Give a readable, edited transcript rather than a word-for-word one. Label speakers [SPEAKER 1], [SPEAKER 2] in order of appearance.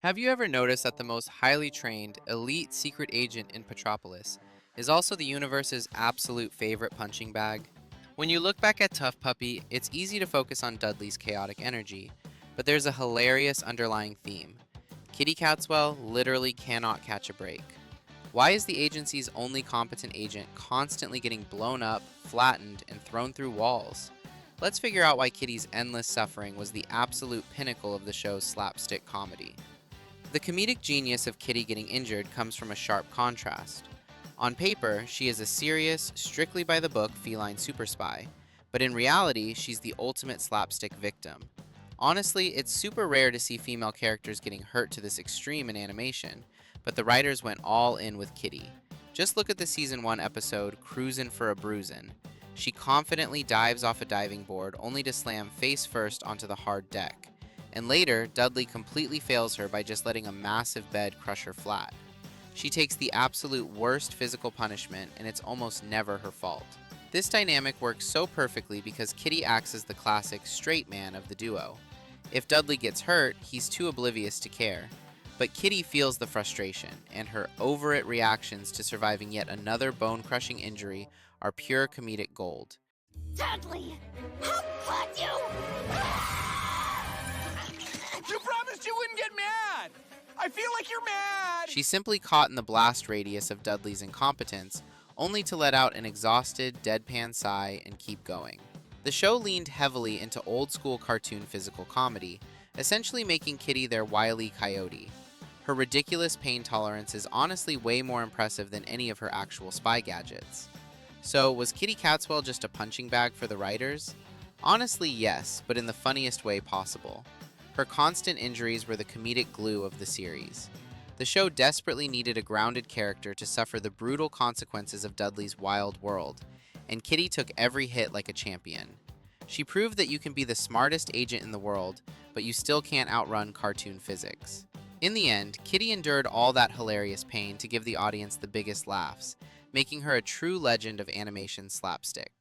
[SPEAKER 1] Have you ever noticed that the most highly trained, elite secret agent in Petropolis is also the universe's absolute favorite punching bag? When you look back at Tough Puppy, it's easy to focus on Dudley's chaotic energy, but there's a hilarious underlying theme. Kitty Catswell literally cannot catch a break. Why is the agency's only competent agent constantly getting blown up, flattened, and thrown through walls? Let's figure out why Kitty's endless suffering was the absolute pinnacle of the show's slapstick comedy. The comedic genius of Kitty getting injured comes from a sharp contrast. On paper, she is a serious, strictly by the book feline super spy, but in reality, she's the ultimate slapstick victim. Honestly, it's super rare to see female characters getting hurt to this extreme in animation, but the writers went all in with Kitty. Just look at the season 1 episode, Cruisin' for a Bruisin'. She confidently dives off a diving board only to slam face first onto the hard deck. And later, Dudley completely fails her by just letting a massive bed crush her flat. She takes the absolute worst physical punishment, and it's almost never her fault. This dynamic works so perfectly because Kitty acts as the classic straight man of the duo. If Dudley gets hurt, he's too oblivious to care. But Kitty feels the frustration, and her over it reactions to surviving yet another bone crushing injury are pure comedic gold.
[SPEAKER 2] Dudley! How could you?
[SPEAKER 3] You promised you wouldn't get mad! I feel like you're mad!
[SPEAKER 1] She's simply caught in the blast radius of Dudley's incompetence, only to let out an exhausted, deadpan sigh and keep going. The show leaned heavily into old school cartoon physical comedy, essentially making Kitty their Wile E. Coyote. Her ridiculous pain tolerance is honestly way more impressive than any of her actual spy gadgets. So, was Kitty Catswell just a punching bag for the writers? Honestly, yes, but in the funniest way possible. Her constant injuries were the comedic glue of the series. The show desperately needed a grounded character to suffer the brutal consequences of Dudley's wild world, and Kitty took every hit like a champion. She proved that you can be the smartest agent in the world, but you still can't outrun cartoon physics. In the end, Kitty endured all that hilarious pain to give the audience the biggest laughs, making her a true legend of animation slapstick.